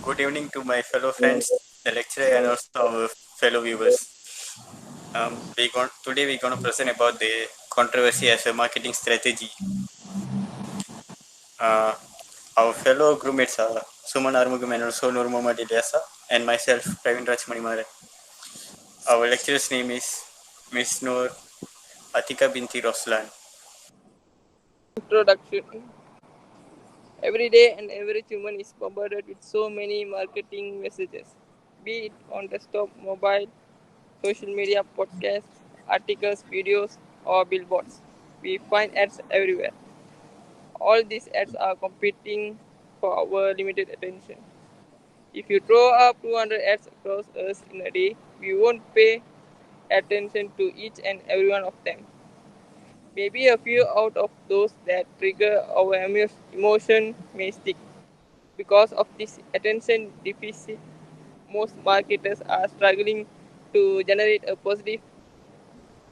Good evening to my fellow friends, the lecturer, and also our fellow viewers. Today we're going to present about the controversy as a marketing strategy. Uh, our fellow groupmates are Suman Armugam and also Nur Muhammad Ilyasa, and myself, Praveen Rajmani Maran. Our lecturer's name is Miss Noor Atika Binti Roslan. Introduction. Every day and every human is bombarded with so many marketing messages, be it on desktop, mobile, social media, podcasts, articles, videos, or billboards. We find ads everywhere. All these ads are competing for our limited attention. If you throw up 200 ads across us in a day, we won't pay attention to each and every one of them. Maybe a few out of those that trigger our emotion may stick. Because of this attention deficit, most marketers are struggling to generate a positive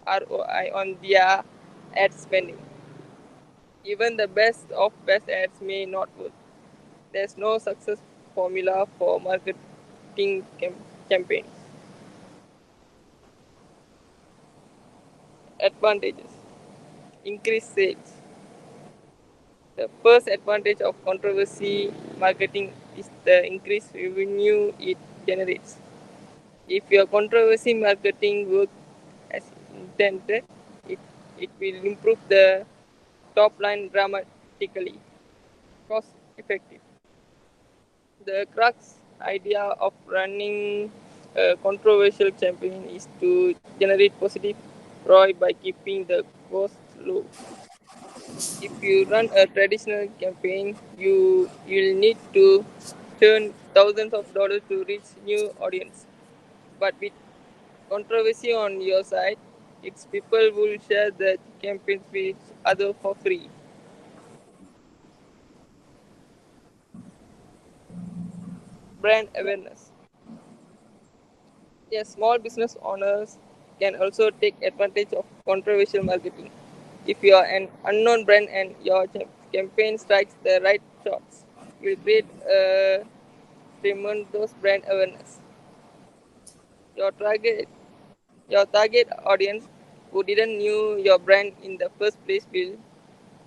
ROI on their ad spending. Even the best of best ads may not work. There's no success formula for marketing campaigns. Advantages: increase sales. The first advantage of controversy marketing is the increased revenue it generates. If your controversy marketing works as intended, it, it will improve the top line dramatically. Cost effective. The crux idea of running a controversial campaign is to generate positive ROI by keeping the cost low. If you run a traditional campaign, you'll need to churn thousands of dollars to reach new audience. But with controversy on your side, its people will share the campaigns with each other for free. Brand awareness. Yes, small business owners can also take advantage of controversial marketing. If you are an unknown brand and your campaign strikes the right shots, you'll create a tremendous brand awareness. Your target, your target audience who didn't know your brand in the first place will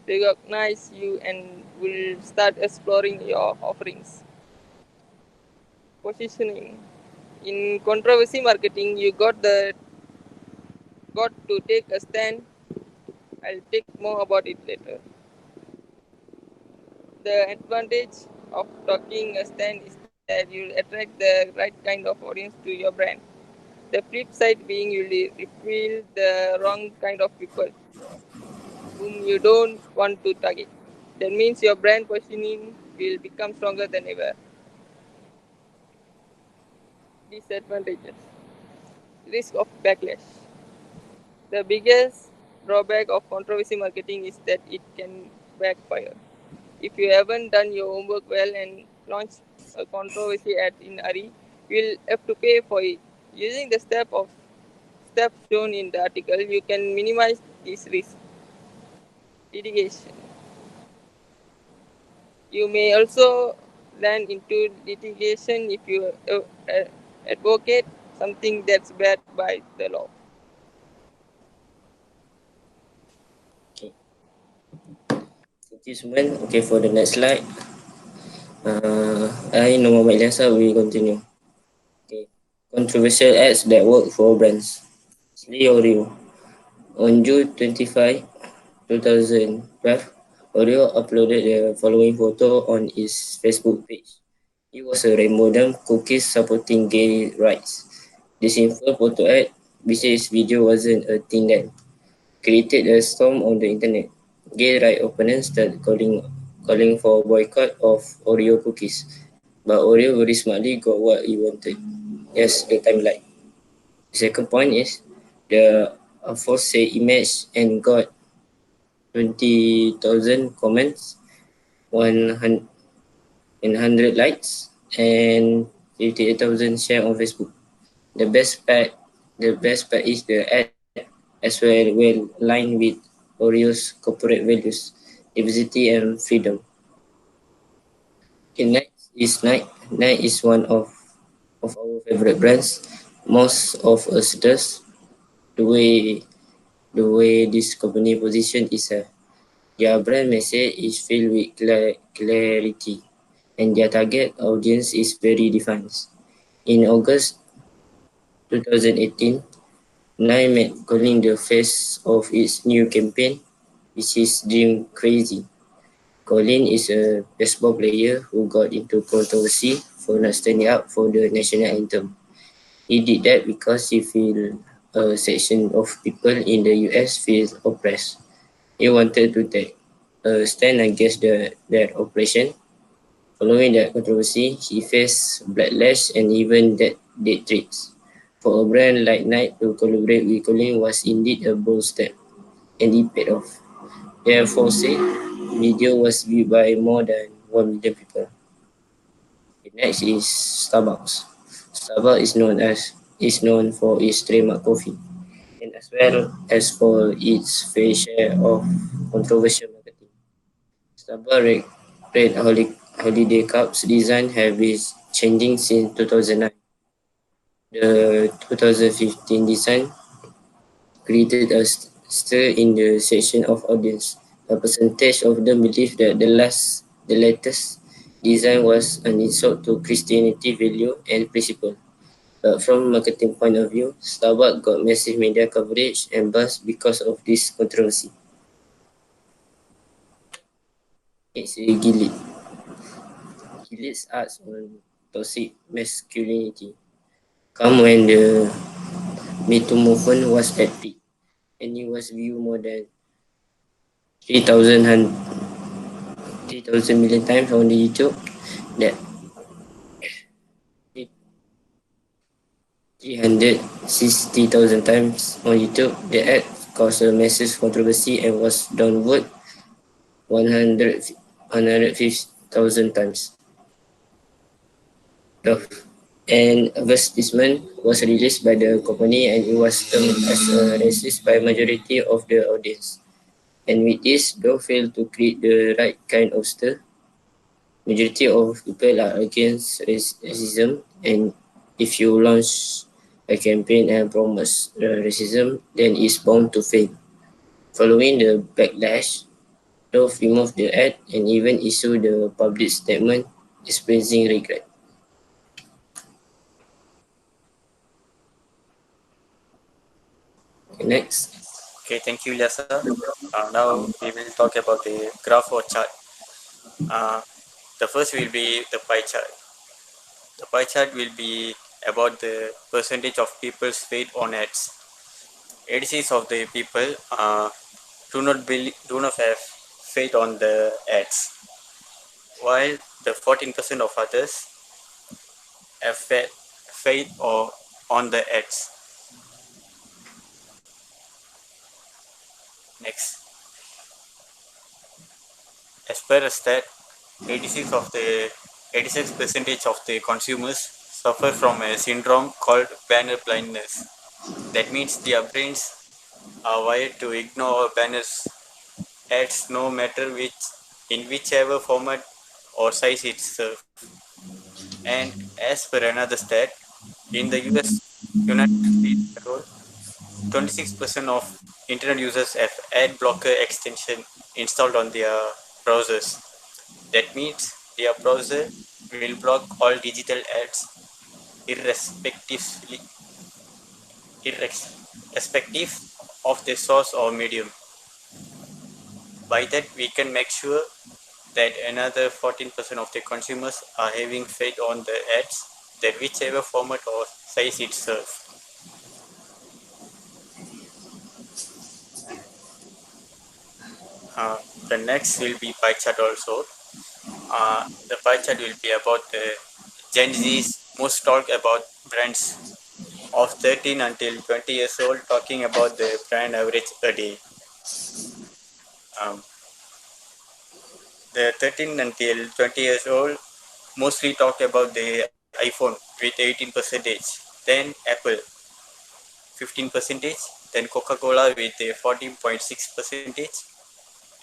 recognize you and will start exploring your offerings. Positioning. In controversy marketing, you got to take a stand. I'll take more about it later. The advantage of taking a stand is that you'll attract the right kind of audience to your brand. The flip side being you'll repel the wrong kind of people whom you don't want to target. That means your brand positioning will become stronger than ever. Disadvantages. Risk of backlash. The biggest drawback of controversy marketing is that it can backfire. If you haven't done your homework well and launched a controversy ad in a hurry, you'll have to pay for it. Using the steps shown in the article, you can minimize this risk. Litigation. You may also land into litigation if you advocate something that's bad by the law. Okay. Thank you, Suman. Okay, for the next slide. I, Muhammad Ilyasa, we continue. Okay. Controversial ads that work for brands. Sli Oreo. On June 25, 2012, Oreo uploaded the following photo on its Facebook page. It was a rainbow dam cookies supporting gay rights. The simple photo ad, which video wasn't a thing then, created a storm on the internet. Gay right opponents started calling for boycott of Oreo cookies. But Oreo very smartly got what he wanted. Yes, the timeline. The second point is the aforesaid image and got 20,000 comments, 100 likes, and 58,000 shares on Facebook. The best part is the ad as well aligned with Oreo's corporate values, diversity and freedom. Okay, next is Nike. Nike is one of our favorite brands. Most of us does. The way the way this company position is their brand message is filled with clarity, and their target audience is very defined. In August 2018, Nike made calling the face of its new campaign, which is Dream Crazy. Colin is a baseball player who got into controversy for not standing up for the national anthem. He did that because he felt a section of people in the US feel oppressed. He wanted to take a stand against that oppression. Following that controversy, he faced backlash and even death threats. For a brand like Nike to collaborate with Colin was indeed a bold step, and it paid off. Therefore, said video was viewed by more than 1 million people. The next is Starbucks. Starbucks is known for its trademark coffee, and as well as for its fair share of controversial marketing. Starbucks Red Holiday Cups design have been changing since 2009. The 2015 design created a stir in the section of audience. A percentage of them believe that the latest design was an insult to Christianity value and principle. But from a marketing point of view, Starbucks got massive media coverage and buzz because of this controversy. It's a Gilead. Gilead's arts on toxic masculinity come when the Me Too movement was at peak, and it was viewed more than 3,000 million times on the YouTube. That 360,000 times on YouTube. The ad caused a massive controversy and was downvoted 150,000 times. An advertisement was released by the company and it was termed as a racist by majority of the audience. And with this, Dove failed to create the right kind of stir. Majority of people are against racism, and if you launch a campaign and promotes racism, then it's bound to fail. Following the backlash, Dove removed the ad and even issued a public statement expressing regret. Okay, next. Okay, thank you, Ilyasa. Now we will talk about the graph or chart. The first will be the pie chart. The pie chart will be about the percentage of people's faith on ads. 86 of the people do not have faith on the ads, while the 14% of others have faith or on the ads. Next, as per a stat, 86% of the consumers suffer from a syndrome called banner blindness. That means their brains are wired to ignore banners ads no matter whichever format or size it's served. And as per another stat, in the United States, 26% of internet users have ad blocker extension installed on their browsers. That means their browser will block all digital ads irrespective of the source or medium. By that, we can make sure that another 14% of the consumers are having faith on the ads that whichever format or size it serves. The next will be pie chart also. The pie chart will be about the Gen Z's most talk about brands of 13 until 20 years old, talking about the brand average a day. The 13 until 20 years old mostly talk about the iPhone with 18%, then Apple 15%, then Coca-Cola with 14.6%,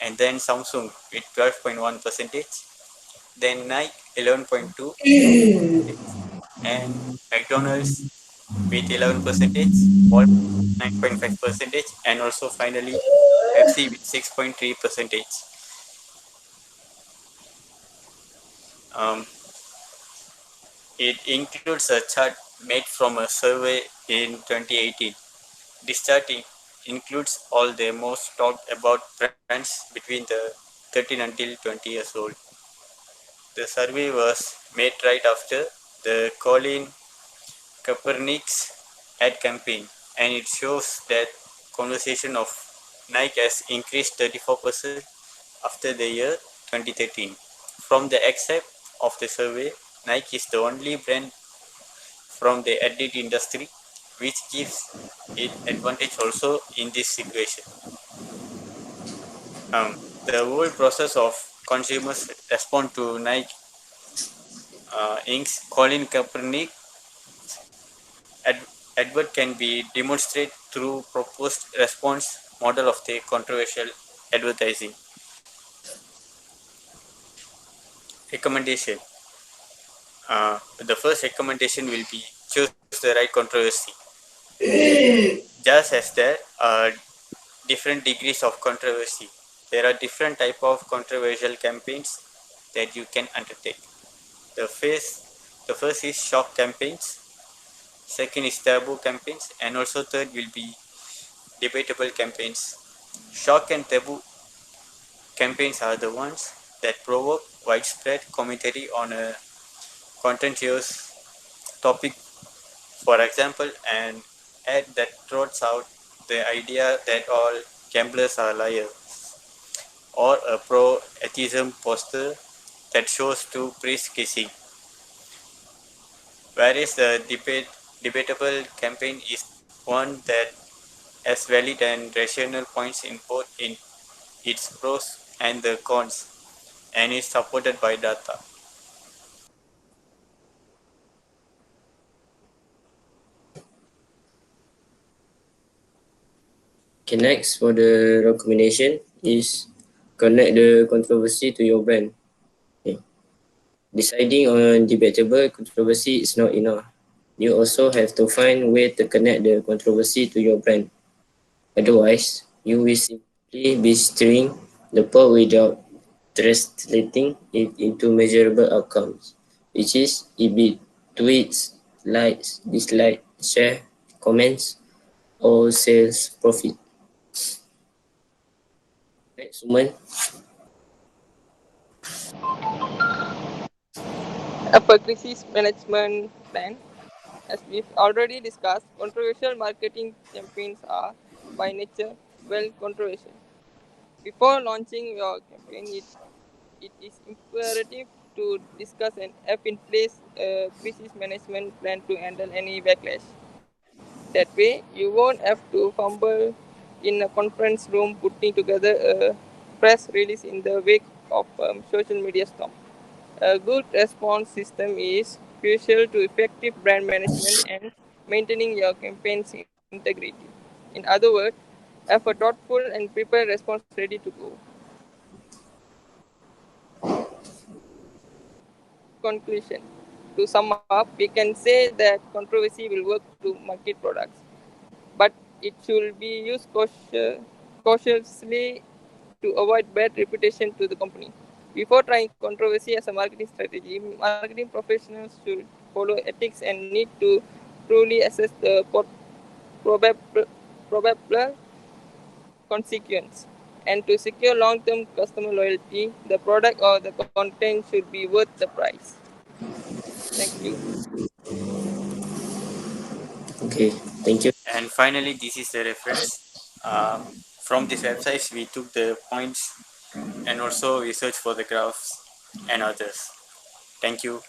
and then Samsung with 12.1%, then Nike 11.2, and McDonald's with 11%, Walmart 9.5%, and also finally Pepsi with 6.3%. Um, it includes a chart made from a survey in 2018. This chart includes all the most talked about brands between the 13 until 20 years old. The survey was made right after the Colin Kaepernick's ad campaign, and it shows that conversation of Nike has increased 34% after the year 2013. From the excerpt of the survey, Nike is the only brand from the edit industry, which gives it advantage also in this situation. The whole process of consumers respond to Nike Inc.'s Colin Kaepernick advert can be demonstrated through proposed response model of the controversial advertising. Recommendation. The first recommendation will be choose the right controversy. Just as there are different degrees of controversy, there are different type of controversial campaigns that you can undertake. The first is shock campaigns, second is taboo campaigns, and also third will be debatable campaigns. Shock and taboo campaigns are the ones that provoke widespread commentary on a contentious topic, for example, an ad that throws out the idea that all gamblers are liars, or a pro-atheism poster that shows to priest kissing. Whereas the debatable campaign is one that has valid and rational points in both in its pros and the cons, and is supported by data. Okay, next for the recommendation is connect the controversy to your brand. Okay. Deciding on debatable controversy is not enough. You also have to find way to connect the controversy to your brand. Otherwise, you will simply be stirring the pot without translating it into measurable outcomes, which is EBIT, tweets, likes, dislikes, share, comments, or sales profit. Next, Suman. A crisis management plan. As we've already discussed, controversial marketing campaigns are, by nature, well controversial. Before launching your campaign, it is imperative to discuss and have in place a crisis management plan to handle any backlash. That way, you won't have to fumble in a conference room putting together a press release in the wake of social media storm. A good response system is crucial to effective brand management and maintaining your campaign's integrity. In other words, have a thoughtful and prepared response ready to go. Conclusion. To sum up, we can say that controversy will work to market products, but it should be used cautiously to avoid bad reputation to the company. Before trying controversy as a marketing strategy, marketing professionals should follow ethics and need to truly assess the probable consequence. And to secure long-term customer loyalty, the product or the content should be worth the price. Thank you. Okay, thank you. And finally, this is the reference. From this website, we took the points and also we searched for the graphs and others. Thank you.